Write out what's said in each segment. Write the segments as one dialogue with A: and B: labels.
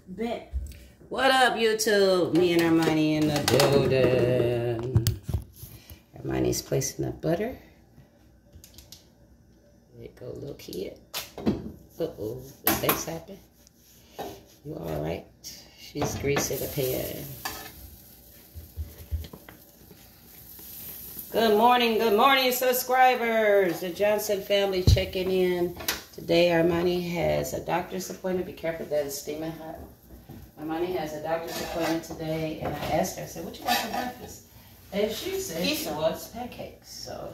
A: Bet.
B: What up, YouTube? Me and Armani in the building. Armani's placing the butter. There you go, little kid. Uh-oh, mistakes happen. You all right? She's greasing the pan. Good morning, subscribers. The Johnson family checking in. Today, Armani has a doctor's appointment. Be careful, that is steaming hot. Armani has a doctor's appointment today, and I asked her, I said, what you got for breakfast? And she said
A: Pizza.
B: She wants pancakes. So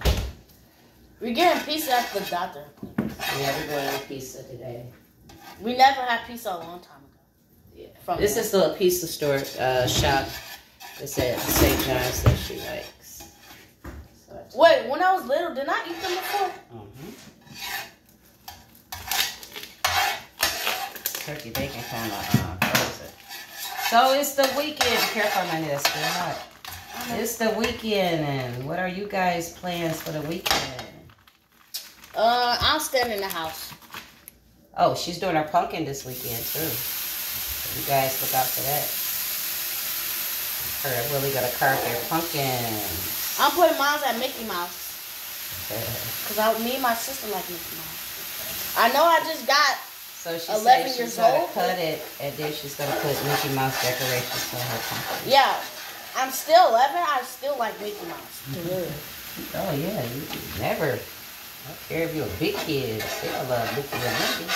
A: We're getting pizza at the doctor.
B: yeah, we're going to pizza today.
A: We never had pizza a long time ago.
B: Yeah. This is the pizza store shop. It's at St. John's that she likes. So
A: Wait, when I was little, didn't I eat them before?
B: Turkey bacon kind of frozen. So it's the weekend. Be careful, my name. It's still hot. It's the weekend, and what are you guys' plans for the weekend?
A: I'm staying in the house.
B: Oh, she's doing her pumpkin this weekend too. So you guys look out for that. Her and Willie gonna carve their pumpkins.
A: I'm putting mine at Mickey Mouse. Because me and my sister like Mickey Mouse. I know I just got
B: So she
A: 11
B: said
A: years
B: she's gonna
A: old.
B: cut it, and then she's gonna put Mickey Mouse decorations on her pumpkin.
A: Yeah, I'm still 11. I still like Mickey Mouse.
B: Oh yeah, you never. I don't care if you're a big kid, still love Mickey and Minnie.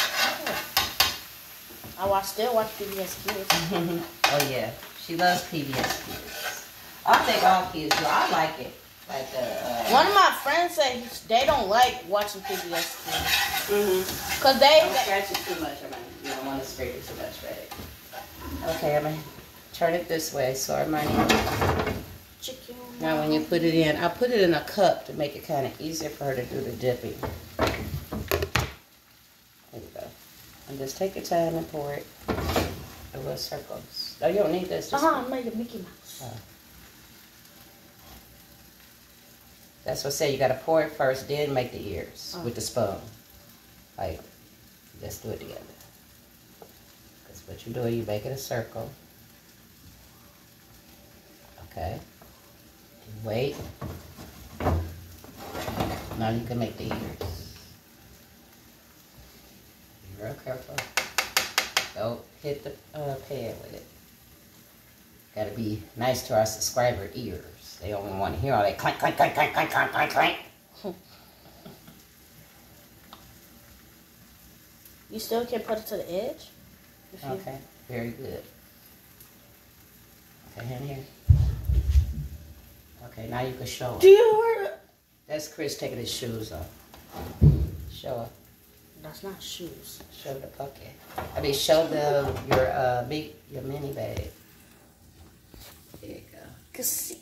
A: I still watch PBS Kids.
B: Oh yeah, she loves PBS Kids. I think all kids do. I like it. Like
A: One of my friends said they don't like watching PBS Kids. Cause
B: don't scratch it too much. You don't want to scrape it too much, right? Okay, I'm gonna turn it this way, so Armani. Now when you put it in, I put it in a cup to make it kind of easier for her to do the dipping. There you go. And just take your time and pour it in little circles. No, you don't need this.
A: Make a Mickey Mouse.
B: That's what I say. You got to pour it first, then make the ears with the spoon. Like, let's do it together. That's what you're doing. You're making a circle. Okay. Wait. Now you can make the ears. Be real careful. Don't hit the pan with it. Gotta be nice to our subscriber ears. They only want to hear all that clank, clank, clank, clank, clank, clank, clank, clank.
A: You still can put it to the edge?
B: Okay, very good. Okay, hand here. Okay, now you can show her.
A: Do you hear it?
B: That's Chris taking his shoes off. Show her.
A: That's not shoes.
B: Show the bucket. I mean, show them your mini bag. There you go.
A: See.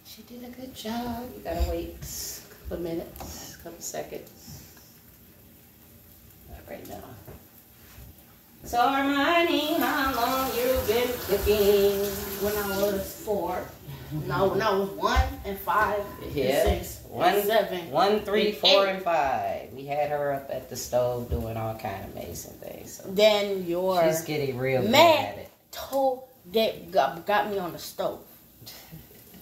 B: She did a good job. You gotta wait a couple minutes, a couple seconds. Not right now. So Armani, how long you been cooking?
A: When I was 4. No, when I was 1 and 5
B: Yeah.
A: and 6 and 7.
B: 1, 3,
A: and
B: 4,
A: 8.
B: and 5. We had her up at the stove doing all kind of amazing things. So
A: Then
B: she's getting real good at it.
A: got me on the stove.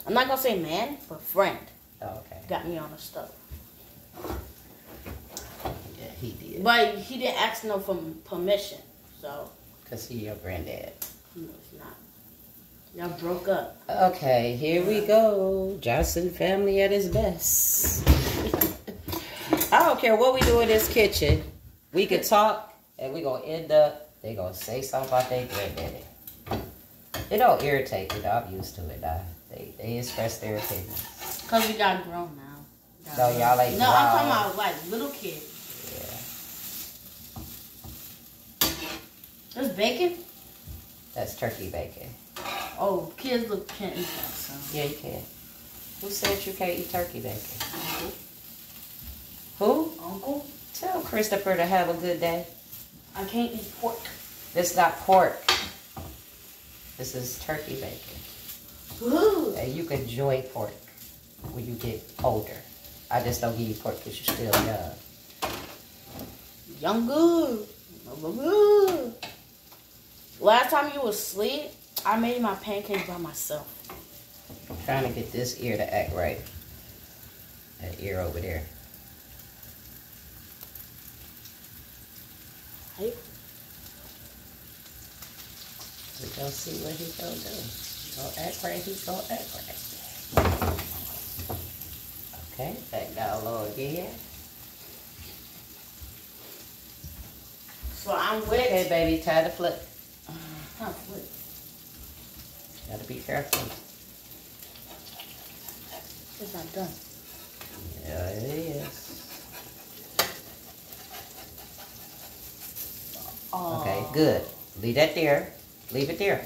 A: I'm not gonna say man, but friend
B: Oh, okay.
A: got me on the stove.
B: Yeah, he did.
A: But he didn't ask no for permission, so.
B: Because he's your granddad.
A: No, it's not. Y'all broke up.
B: Okay, here we go. Johnson family at its best. I don't care what we do in this kitchen. We could talk, and we gonna end up, they gonna say something about their granddaddy. It don't irritate me, though. I'm used to it now. They express their opinions.
A: Because we got grown now.
B: So y'all like
A: No, I'm talking about like little kids.
B: Yeah.
A: There's bacon?
B: That's turkey bacon.
A: Oh, kids can't eat that, so.
B: Yeah, you can. Who said you can't eat turkey bacon? Who?
A: Uncle?
B: Tell Christopher to have a good day.
A: I can't eat pork.
B: This is not pork. This is turkey bacon.
A: Ooh.
B: And you can enjoy pork when you get older. I just don't give you pork because you're still young.
A: Young good. Good. Last time you was asleep, I made my pancakes by myself.
B: I'm trying to get this ear to act right. That ear over there.
A: Hey.
B: We gonna see what he gonna do. He gonna act right, he gonna act right. Okay, back down low again.
A: So I'm with.
B: Okay, baby, tie the flip.
A: Flip.
B: Gotta be careful.
A: It's not done.
B: Yeah, it is. Okay, good. Leave that there. Leave it there.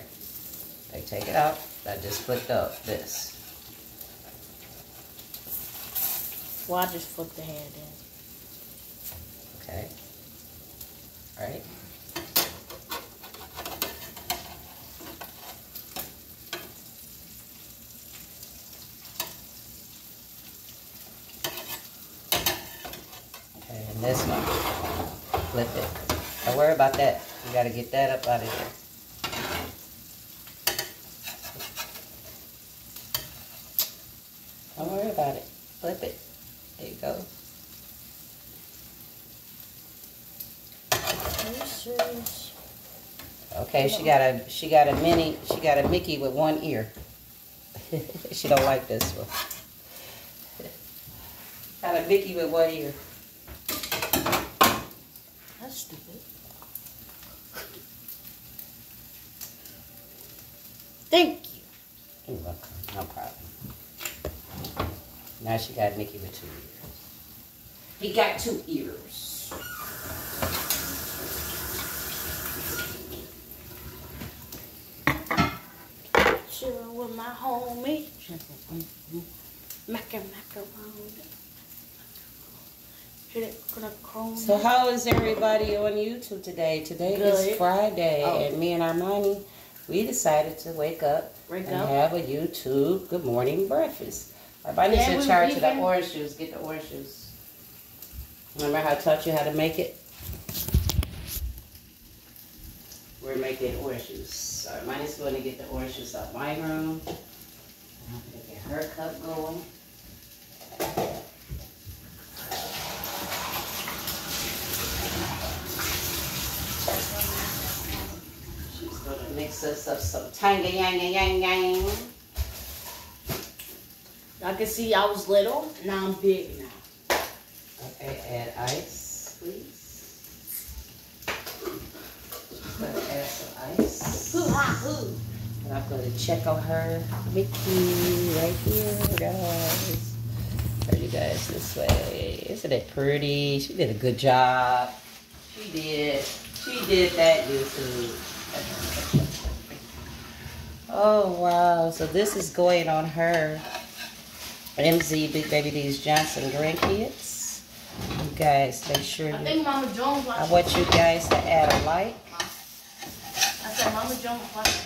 B: Okay, take it out. I just flipped up this.
A: Well, I just flipped the hand in.
B: Okay. All right. Okay, and this one. Flip it. Don't worry about that. You gotta get that up out of there. Don't worry about it. Flip it. There you go.
A: Are you serious?
B: Okay, she got a Mickey with one ear. She don't like this one. Got a Mickey with one ear.
A: That's stupid. Thank you.
B: You're welcome. No problem. Now she got Mickey with 2 ears. He got 2 ears.
A: Chillin' with my homie. Macaroni. Hit it with a chrome.
B: So how is everybody on YouTube today? Today is Friday, and me and Armani, we decided to wake up and have a YouTube good morning breakfast. Everybody's in charge of the orange juice. Get the orange juice. Remember how I taught you how to make it? We're making orange juice. So Armani's going to get the orange juice out of my room. I'm going to get her cup going. She's going to mix us up some tanga yang yang yang.
A: I can see I was little, now I'm big now.
B: Okay, add ice, please. I'm going to add some ice. And I'm going to check on her Mickey right here, guys. There you guys this way. Isn't it pretty? She did a good job. She did that, YouTube. Oh, wow. So this is going on her Mzbigbabydeedees Johnson grandkids. You guys, make sure
A: I think Mama Jones watched.
B: I want you guys to add a like.
A: I said Mama Jones watched.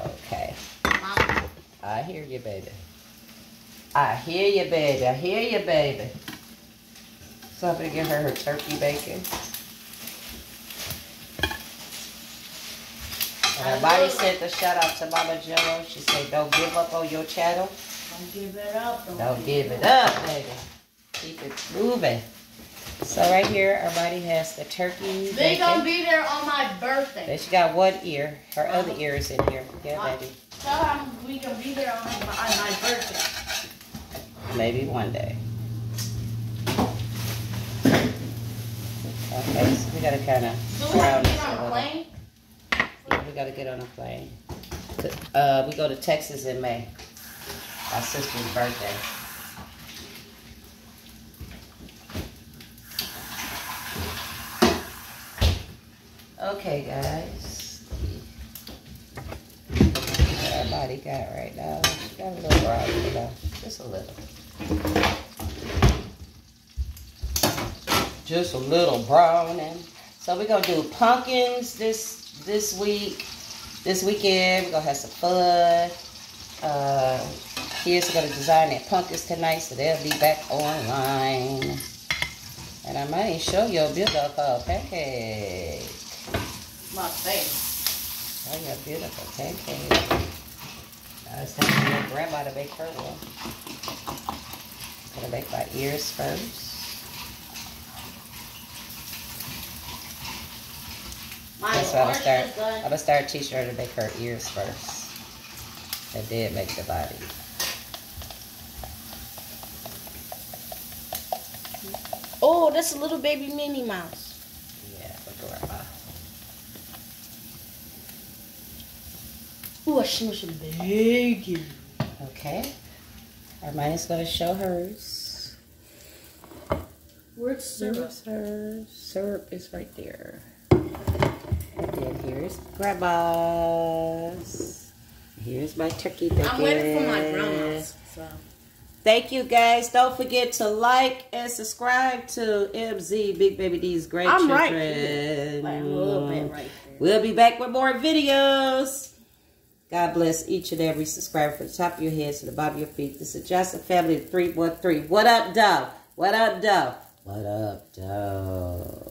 B: Okay.
A: Mama.
B: I hear you, baby. I hear you, baby. I hear you, baby. So I'm going to give her turkey bacon. And everybody sent a shout out to Mama Joe. She said, don't give up on your channel.
A: Don't give it up.
B: Don't give it up, baby. Keep it moving. So right here, everybody has the turkey bacon.
A: They gonna be there on my birthday.
B: Then she got one ear. Her other ear is in here. Yeah, baby.
A: Tell her we gonna be there on my birthday.
B: Maybe one day. Okay, so we gotta kind of surround this a little. Yeah, we gotta get on a plane. We go to Texas in May. Our sister's birthday. Okay, guys. What our body got right now. She got a little brown, you know, just a little. Just a little browning. So we're gonna do pumpkins this week. This weekend we're gonna have some fun. Kids are gonna design their pumpkins tonight, so they'll be back online. And I might show you a build up pancake.
A: My face.
B: Oh, yeah, beautiful pancake. Now it's time for your grandma to bake her one. Gonna bake my ears first. That's what I'm gonna start teaching her to make her ears first. And then make the body.
A: Oh, that's a little baby Minnie Mouse.
B: Yeah, for grandma.
A: Ooh, I smell some bacon.
B: Okay. Hermione's gonna show hers.
A: Where's syrup?
B: Hers. Syrup is right there. And then here's grandma's. Here's my turkey bacon.
A: I'm waiting for my grandma's. So.
B: Thank you guys. Don't forget to like and subscribe to Mzbigbabydeedees grandchildren.
A: I'm right here. Like a little bit right there.
B: We'll be back with more videos. God bless each and every subscriber from the top of your head to the bottom of your feet. This is Johnson Family 313. What up, dog? What up, dog? What up, dog?